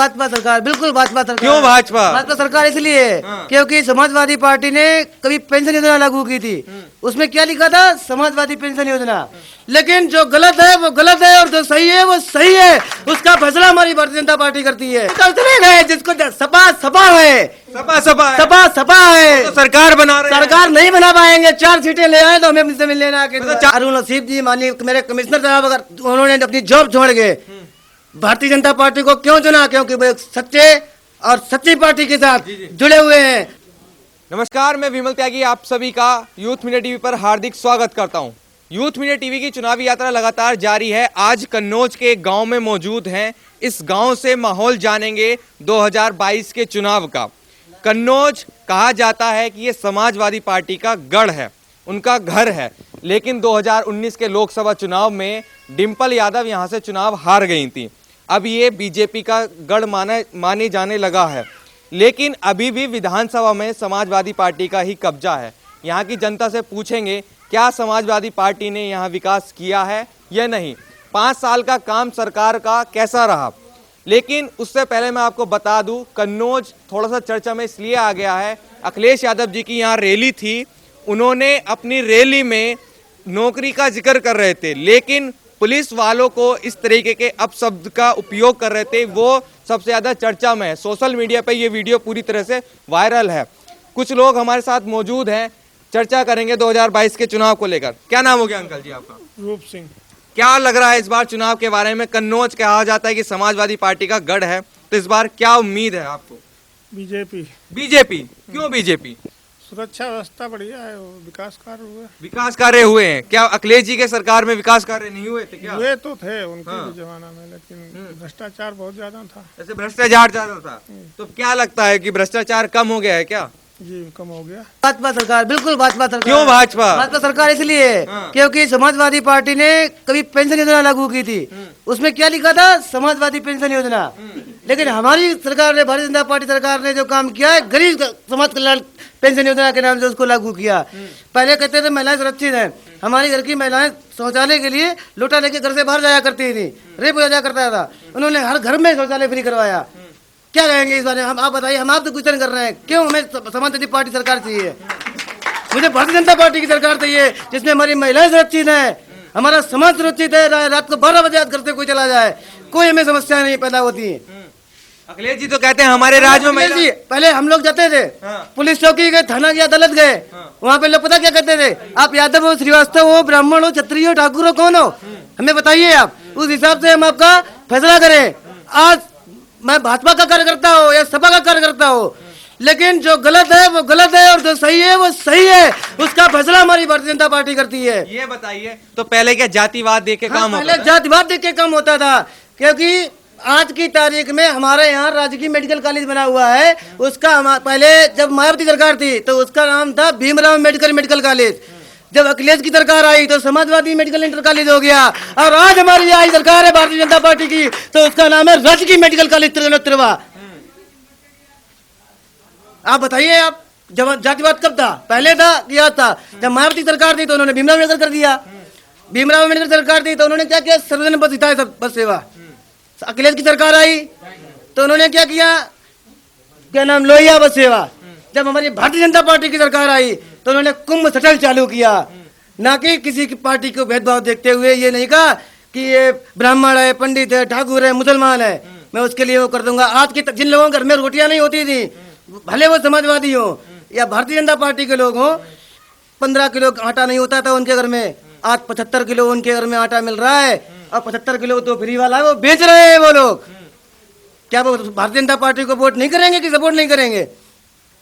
भाजपा सरकार, बिल्कुल भाजपा सरकार। क्यों भाजपा? भाजपा सरकार इसलिए क्योंकि समाजवादी पार्टी ने कभी पेंशन योजना लागू की थी, उसमें क्या लिखा था, समाजवादी पेंशन योजना। लेकिन जो गलत है वो गलत है और जो सही है वो सही है, उसका फैसला हमारी भारतीय जनता पार्टी करती है। कल चले गए जिसको सपा सपा है, सपा सपा है, तो सरकार बना रहे हैं। सरकार नहीं बना पाएंगे। 4 सीटें ले आए तो हमें उनसे मिल लेना। अरुण नसीब जी माननीय मेरे कमिश्नर साहब, अगर उन्होंने अपनी जॉब छोड़ के भारतीय जनता पार्टी को क्यों चुना, क्योंकि वो एक सच्चे और सच्ची पार्टी के साथ जुड़े हुए हैं। नमस्कार, मैं विमल त्यागी आप सभी का यूथ मीडिया टीवी पर हार्दिक स्वागत करता हूं। यूथ मीडिया टीवी की चुनावी यात्रा लगातार जारी है। आज कन्नौज के एक गांव में मौजूद हैं। इस गांव से माहौल जानेंगे 2022 के चुनाव का। कन्नौज कहा जाता है कि ये समाजवादी पार्टी का गढ़ है, उनका घर है, लेकिन 2019 के लोकसभा चुनाव में डिम्पल यादव यहां से चुनाव हार गई थी। अब ये बीजेपी का गढ़ माने जाने लगा है, लेकिन अभी भी विधानसभा में समाजवादी पार्टी का ही कब्जा है। यहाँ की जनता से पूछेंगे क्या समाजवादी पार्टी ने यहाँ विकास किया है या नहीं, 5 साल का काम सरकार का कैसा रहा। लेकिन उससे पहले मैं आपको बता दूं, कन्नौज थोड़ा सा चर्चा में इसलिए आ गया है, अखिलेश यादव जी की यहाँ रैली थी। उन्होंने अपनी रैली में नौकरी का जिक्र कर रहे थे, लेकिन पुलिस वालों को इस तरीके के अपशब्द का उपयोग कर रहे थे, वो सबसे ज़्यादा चर्चा में है। सोशल मीडिया पे ये वीडियो पूरी तरह से वायरल है। कुछ लोग हमारे साथ मौजूद हैं, चर्चा करेंगे 2022 के चुनाव को लेकर। क्या नाम हो गया अंकल जी आपका? रूप सिंह। क्या लग रहा है इस बार चुनाव के बारे में? कन्नौज कहा जाता है कि समाजवादी पार्टी का गढ़ है, तो इस बार क्या उम्मीद है आपको? बीजेपी। बीजेपी क्यों बीजेपी? सुरक्षा व्यवस्था बढ़िया है, विकास कार्य हुए। विकास कार्य हुए हैं क्या? अखिलेश जी के सरकार में विकास कार्य नहीं हुए थे क्या? हुए तो थे उनके भी जमाना में, लेकिन भ्रष्टाचार बहुत ज्यादा था। ऐसे भ्रष्टाचार ज्यादा था, तो क्या लगता है कि भ्रष्टाचार कम हो गया है क्या? जी कम हो गया। भाजपा सरकार, बिल्कुल भाजपा सरकार। क्यों भाजपा? भाजपा सरकार इसलिए क्योंकि समाजवादी पार्टी ने कभी पेंशन योजना लागू की थी, उसमें क्या लिखा था, समाजवादी पेंशन योजना। लेकिन हमारी सरकार ने, भारतीय जनता पार्टी सरकार ने जो काम किया है, गरीब समाज कल्याण पेंशन योजना के नाम से उसको लागू किया। पहले कहते थे महिलाएं सुरक्षित हैं, हमारी घर की महिलाएं शौचालय के लिए लोटा लेके घर से बाहर जाया करती थी, रेप हो जाया करता था। उन्होंने हर घर में शौचालय फ्री करवाया। क्या कहेंगे इस बारे में? हम आप बताइए, हम आप तो क्वेश्चन कर रहे हैं, क्यों हमें समाजवादी पार्टी सरकार चाहिए? मुझे भारतीय जनता पार्टी की सरकार चाहिए जिसमें हमारी महिलाएं सुरक्षित है, हमारा समाज सुरक्षित है। रात को 12 बजे घर से कोई चला जाए, कोई हमें समस्या नहीं पैदा होती। अखिलेश जी तो कहते हैं हमारे राज्य में जी पहले हम लोग जाते थे, पुलिस चौकी गए, थाना गया, अदालत गए, वहाँ पे लोग पता क्या कहते थे, आप यादव हो, श्रीवास्तव हो, ब्राह्मण हो, क्षत्रिय हो, ठाकुर हो, कौन हो, हमें बताइए। आप उस हिसाब से हम आपका फैसला करें। आज मैं भाजपा का कार्यकर्ता हो या सपा का कार्यकर्ता हो, लेकिन जो गलत है वो गलत है और जो सही है वो सही है, उसका फैसला हमारी भारतीय जनता पार्टी करती है। ये बताइए, तो पहले क्या जातिवाद देख के काम होता था? पहले जातिवाद देख के काम होता था, क्योंकि आज की तारीख में हमारे यहाँ राजकीय मेडिकल कॉलेज बना हुआ है। उसका पहले जब मायावती सरकार थी तो उसका नाम था भीमराव मेडिकल कॉलेज। जब अखिलेश की सरकार आई तो समाजवादी मेडिकल इंटर कॉलेज हो गया, और आज हमारी आई सरकार है भारतीय जनता पार्टी की तो उसका नाम है राजकीय मेडिकल कॉलेज तिरवा। आप बताइए, आप जब जातिवाद कब था? पहले था या था? जब मायावती सरकार थी तो उन्होंने भीमराव मेडिकल कर दिया। भीमराव मेडिकल सरकार थी तो उन्होंने क्या किया, सर्वजन बस हिताय बस सेवा। अखिलेश की सरकार आई तो उन्होंने क्या किया, क्या नाम, लोहिया बस सेवा। जब हमारी भारतीय जनता पार्टी की सरकार आई तो उन्होंने कुंभ शटल चालू किया, ना कि किसी की पार्टी को भेदभाव देखते हुए ये नहीं कहा कि ये ब्राह्मण है, पंडित है, ठाकुर है, मुसलमान है, मैं उसके लिए वो कर दूंगा। आज की जिन लोगों के घर में रोटियां नहीं होती थी, भले वो समाजवादी हो या भारतीय जनता पार्टी के लोग हो, 15 किलो आटा नहीं होता था उनके घर में, आज 75 किलो उनके घर में आटा मिल रहा है, और 75 किलो तो फ्री वाला है, वो बेच रहे हैं वो लोग। क्या वो भारतीय जनता पार्टी को वोट नहीं करेंगे कि सपोर्ट नहीं करेंगे?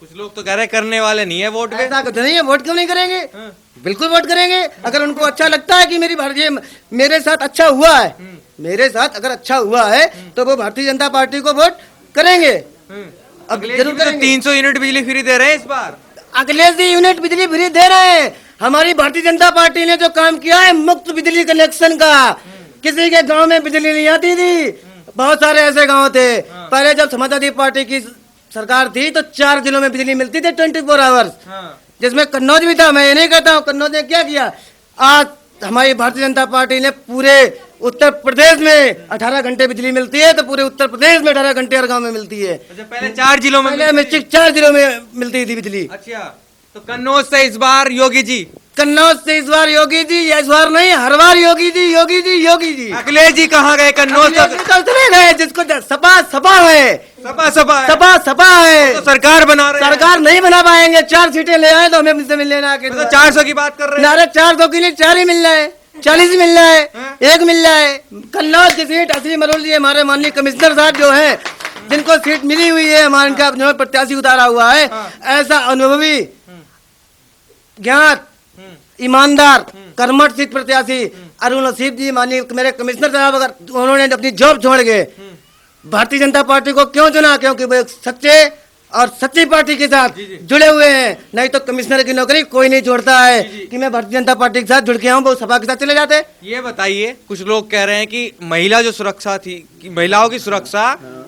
कुछ लोग तो कह रहे करने वाले नहीं है वोट। ऐसा कुछ नहीं है, वोट क्यों नहीं करेंगे? बिल्कुल वोट करेंगे। अगर उनको अच्छा लगता है कि मेरे साथ अच्छा हुआ है, मेरे साथ अगर अच्छा हुआ है तो वो भारतीय जनता पार्टी को वोट करेंगे। अब जरूर करेंगे। 300 यूनिट बिजली फ्री दे रहे हैं इस बार। अखिलेश जी यूनिट बिजली फ्री दे रहे हैं। हमारी भारतीय जनता पार्टी ने जो काम किया है मुफ्त बिजली कनेक्शन का, किसी के गांव में बिजली नहीं आती थी, बहुत सारे ऐसे गांव थे। पहले जब समाजवादी पार्टी की सरकार थी तो 4 जिलों में बिजली मिलती थी 24 आवर्स, जिसमें कन्नौज भी था। मैं ये नहीं कहता हूँ, कन्नौज ने क्या किया, आज हमारी भारतीय जनता पार्टी ने पूरे उत्तर प्रदेश में 18 घंटे बिजली मिलती है, तो पूरे उत्तर प्रदेश में 18 घंटे हर गांव में मिलती है। अच्छा, पहले 4 जिलों में पहले में 4 जिलों में मिलती थी बिजली। अच्छा, तो कन्नौज से इस बार योगी जी, कन्नौज से इस बार योगी जी, इस बार नहीं हर बार योगी जी, योगी जी, योगी जी। अखिलेश जी कहाँ गए? कन्नौज तो चले गए, जिसको सपा सपा है, सपा सपा है। सपा सपा है, तो सरकार बना रहे हैं। सरकार नहीं बना पाएंगे। 4 सीटें ले आए तो हमें मुझसे मिलने ना आके, तो 400 की बात कर रहे हैं। नारे 400 के लिए 4 ही मिल रहा है, 40 ही मिल रहा है, 1 मिल रहा है। कन्नौज की सीट असली मरोल जी हमारे माननीय कमिश्नर साहब जो है, जिनको सीट मिली हुई है, हमारे इनका जो प्रत्याशी उतारा हुआ है, ऐसा अनुभवी, ज्ञात, ईमानदार, कर्मठ सिख प्रत्याशी अरुण नसीब जी माननीय मेरे कमिश्नर साहब, अगर उन्होंने अपनी जॉब छोड़ के भारतीय जनता पार्टी को क्यों चुना? क्योंकि वो एक सच्चे और सच्ची पार्टी के साथ जुड़े हुए हैं। नहीं तो कमिश्नर की नौकरी कोई नहीं छोड़ता है कि मैं भारतीय जनता पार्टी के साथ जुड़ के आऊँ, वो सपा के साथ चले जाते। ये बताइए, कुछ लोग कह रहे हैं कि महिला जो सुरक्षा थी, कि महिलाओं की सुरक्षा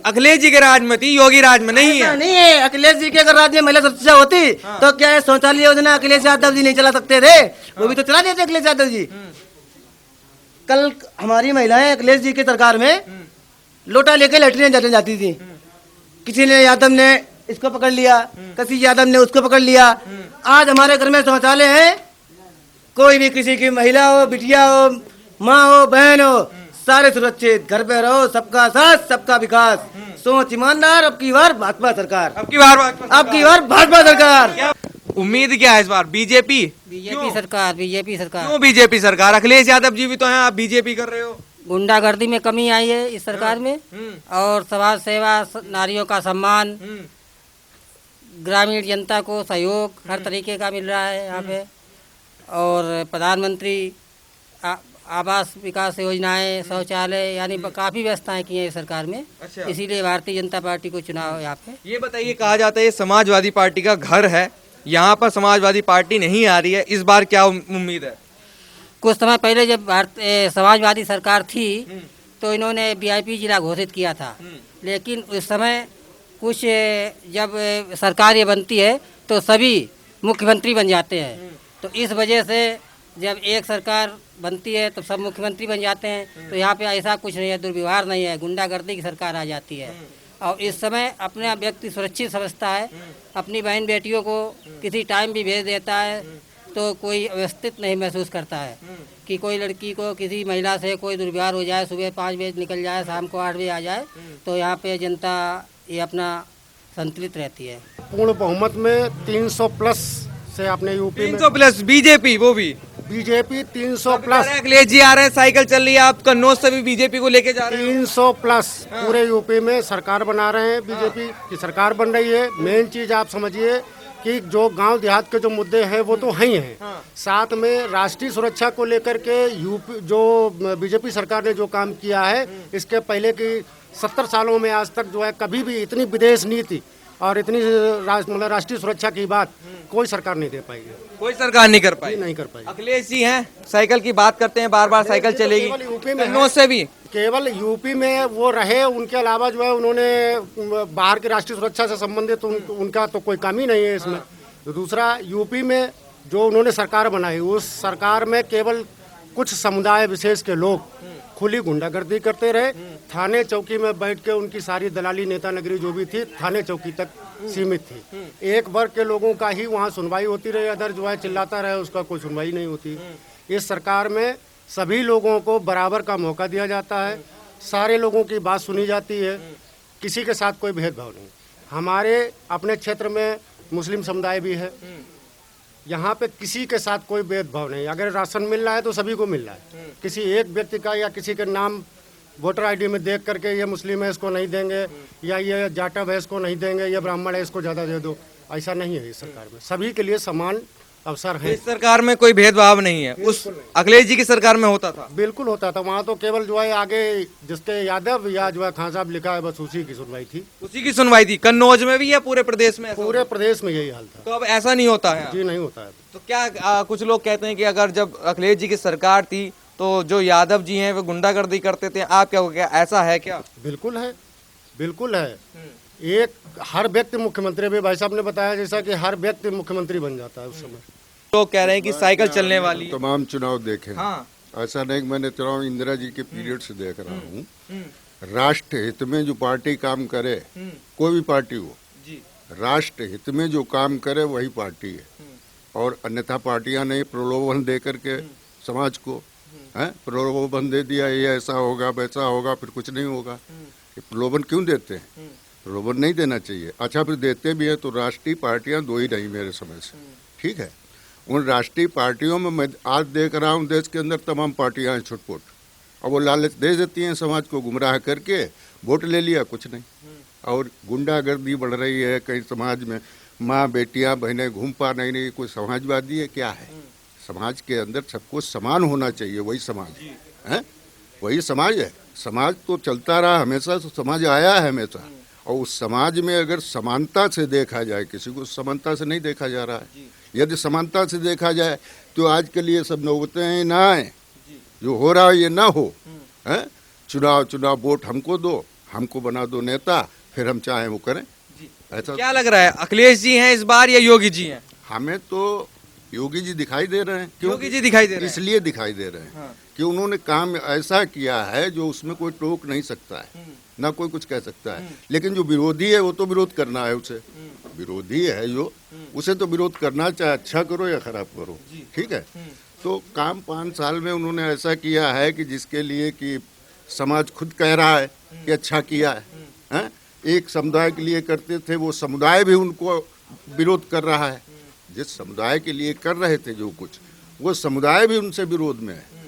अखिलेश जी के राज में थी, योगी राज में नहीं है। नहीं है, अखिलेश जी के अगर राज्य में महिला सुरक्षा होती तो क्या है, शौचालय योजना अखिलेश यादव जी नहीं चला सकते थे? वो भी तो चला देते अखिलेश यादव जी। कल हमारी महिलाएं अखिलेश जी की सरकार में लोटा लेके लैट्रिन जाने जाती थी। किसी ने यादव ने इसको पकड़ लिया, किसी यादव ने उसको पकड़ लिया। आज हमारे घर में शौचालय है, कोई भी किसी की महिला हो, बिटिया हो, माँ हो, बहन हो, सारे सुरक्षित, घर पे रहो, सबका साथ सबका विकास, सोच ईमानदार। अब की बार भाजपा सरकार, अब की बार भाजपा सरकार। उम्मीद क्या है इस बार? बीजेपी? बीजेपी सरकार, बीजेपी सरकार। क्यों बीजेपी सरकार? अखिलेश यादव जी भी तो हैं, आप बीजेपी कर रहे हो। गुंडागर्दी में कमी आई है इस सरकार में, और समाज सेवा, नारियों का सम्मान, ग्रामीण जनता को सहयोग हर तरीके का मिल रहा है यहाँ पे, और प्रधानमंत्री आवास विकास योजनाएं, शौचालय, यानी काफ़ी व्यवस्थाएं की हैं इस सरकार में। अच्छा। इसीलिए भारतीय जनता पार्टी को चुनाव यहाँ पे। ये बताइए, कहा जाता है ये समाजवादी पार्टी का घर है, यहाँ पर समाजवादी पार्टी नहीं आ रही है, इस बार क्या उम्मीद है? कुछ समय पहले जब समाजवादी सरकार थी तो इन्होंने वीआईपी जिला घोषित किया था, लेकिन उस समय कुछ जब सरकार ये बनती है तो सभी मुख्यमंत्री बन जाते हैं। तो इस वजह से जब एक सरकार बनती है तो सब मुख्यमंत्री बन जाते हैं। तो यहाँ पे ऐसा कुछ नहीं है, दुर्व्यवहार नहीं है, गुंडागर्दी की सरकार आ जाती है। और इस समय अपना व्यक्ति सुरक्षित समझता है, अपनी बहन बेटियों को किसी टाइम भी भेज देता है तो कोई व्यवस्थित नहीं महसूस करता है कि कोई लड़की को, किसी महिला से कोई दुर्व्यवहार हो जाए, सुबह 5 बजे निकल जाए, शाम को 8 बजे आ जाए, तो यहाँ पे जनता ये अपना संतुलित रहती है। पूर्ण बहुमत में 300 प्लस से आपने यूपी में 300 प्लस बीजेपी, वो भी बीजेपी 300 प्लस, अखिलेश जी आ रहे हैं, साइकिल चल रही है, आप कन्नौज से भी बीजेपी को लेके जा रहे हैं। 300 प्लस पूरे यूपी में सरकार बना रहे हैं, बीजेपी की सरकार बन रही है। मेन चीज आप समझिए कि जो गांव देहात के जो मुद्दे हैं वो तो हैं ही हैं, साथ में राष्ट्रीय सुरक्षा को लेकर के यूपी जो बीजेपी सरकार ने जो काम किया है, इसके पहले की 70 सालों में आज तक जो है कभी भी इतनी विदेश नीति और इतनी मतलब राष्ट्रीय सुरक्षा की बात कोई सरकार नहीं दे पाएगी, कोई सरकार नहीं कर पाई, नहीं कर पाई। अखिलेश जी हैं, साइकिल की बात करते हैं, बार बार साइकिल चलेगी, केवल यूपी में कन्नौज से भी केवल यूपी में वो रहे, उनके अलावा जो है उन्होंने बाहर की राष्ट्रीय सुरक्षा से संबंधित उनका तो कोई काम ही नहीं है इसमें। तो दूसरा, यूपी में जो उन्होंने सरकार बनाई, उस सरकार में केवल कुछ समुदाय विशेष के लोग खुली गुंडागर्दी करते रहे। थाने चौकी में बैठ के उनकी सारी दलाली नेता नगरी जो भी थी थाने चौकी तक सीमित थी। एक वर्ग के लोगों का ही वहाँ सुनवाई होती रही, अदर जो है चिल्लाता रहे उसका कोई सुनवाई नहीं होती। इस सरकार में सभी लोगों को बराबर का मौका दिया जाता है, सारे लोगों की बात सुनी जाती है, किसी के साथ कोई भेदभाव नहीं। हमारे अपने क्षेत्र में मुस्लिम समुदाय भी है, यहाँ पे किसी के साथ कोई भेदभाव नहीं। अगर राशन मिल रहा है तो सभी को मिल रहा है, किसी एक व्यक्ति का या किसी के नाम वोटर आईडी में देख करके ये मुस्लिम है इसको नहीं देंगे, या ये जाटव है इसको नहीं देंगे, ये ब्राह्मण है इसको ज़्यादा दे दो, ऐसा नहीं है। इस सरकार में सभी के लिए समान अवसर है। इस सरकार में कोई भेदभाव नहीं है, उस अखिलेश जी की सरकार में होता था, बिल्कुल होता था। वहाँ तो केवल जो है आगे जिसके यादव या जो है खान साहब लिखा है बस उसी की सुनवाई थी, उसी की सुनवाई थी। कन्नौज में भी या पूरे प्रदेश में? पूरे प्रदेश में यही हाल था। तो अब ऐसा नहीं होता है? जी नहीं होता है। तो क्या कुछ लोग कहते हैं कि अगर जब अखिलेश जी की सरकार थी तो जो यादव जी हैं वो गुंडागर्दी करते थे, आप क्या ऐसा है क्या? बिल्कुल है, बिल्कुल है। एक हर व्यक्ति मुख्यमंत्री, भी भाई साहब ने बताया जैसा कि हर व्यक्ति मुख्यमंत्री बन जाता है उस समय। लोग कह रहे हैं कि साइकिल चलने वाली है। तमाम चुनाव देखे, हाँ, ऐसा नहीं कि मैंने चुनाव इंदिरा जी के पीरियड से देख रहा हूँ। राष्ट्र हित में जो पार्टी काम करे, कोई भी पार्टी हो, जी राष्ट्र हित में जो काम करे वही पार्टी है। और अन्यथा पार्टियां नहीं प्रलोभन दे करके समाज को प्रलोभन दे दिया, ये ऐसा होगा वैसा होगा, फिर कुछ नहीं होगा। ये प्रलोभन क्यों देते हैं? प्रलोभन नहीं देना चाहिए। अच्छा, फिर देते भी हैं तो राष्ट्रीय पार्टियां दो ही रही मेरे समझ से, ठीक है। उन राष्ट्रीय पार्टियों में मैं आज देख रहा हूँ देश के अंदर तमाम पार्टियां हैं छुटपुट, और वो लालच दे देती हैं समाज को, गुमराह करके वोट ले लिया, कुछ नहीं। और गुंडागर्दी बढ़ रही है कई समाज में, माँ बेटियां बहनें घूम पा नहीं, कोई समाजवादी है क्या है? समाज के अंदर सबको समान होना चाहिए, वही समाज है, वही समाज है। समाज तो चलता रहा हमेशा, तो समाज आया है हमेशा। और उस समाज में अगर समानता से देखा जाए, किसी को समानता से नहीं देखा जा रहा है। यदि समानता से देखा जाए तो आज के लिए सब नौबतें ना आए, जो हो रहा है ये ना हो। चुनाव वोट हमको दो, हमको बना दो नेता, फिर हम चाहें वो करें। ऐसा क्या लग रहा है, अखिलेश जी हैं इस बार या योगी जी हैं? हमें तो योगी जी दिखाई दे रहे हैं। क्यों योगी जी दिखाई दे रहे हैं। इसलिए दिखाई दे रहे हैं कि उन्होंने काम ऐसा किया है जो उसमें कोई टोक नहीं सकता है, ना कोई कुछ कह सकता है। लेकिन जो विरोधी है वो तो विरोध करना है उसे, विरोधी है जो, उसे तो विरोध करना, चाहे अच्छा करो या खराब करो, ठीक है। तो काम 5 साल में उन्होंने ऐसा किया है कि जिसके लिए कि समाज खुद कह रहा है कि अच्छा किया है। एक समुदाय के लिए करते थे, वो समुदाय भी उनको विरोध कर रहा है। जिस समुदाय के लिए कर रहे थे जो कुछ, वो समुदाय भी उनसे विरोध में है।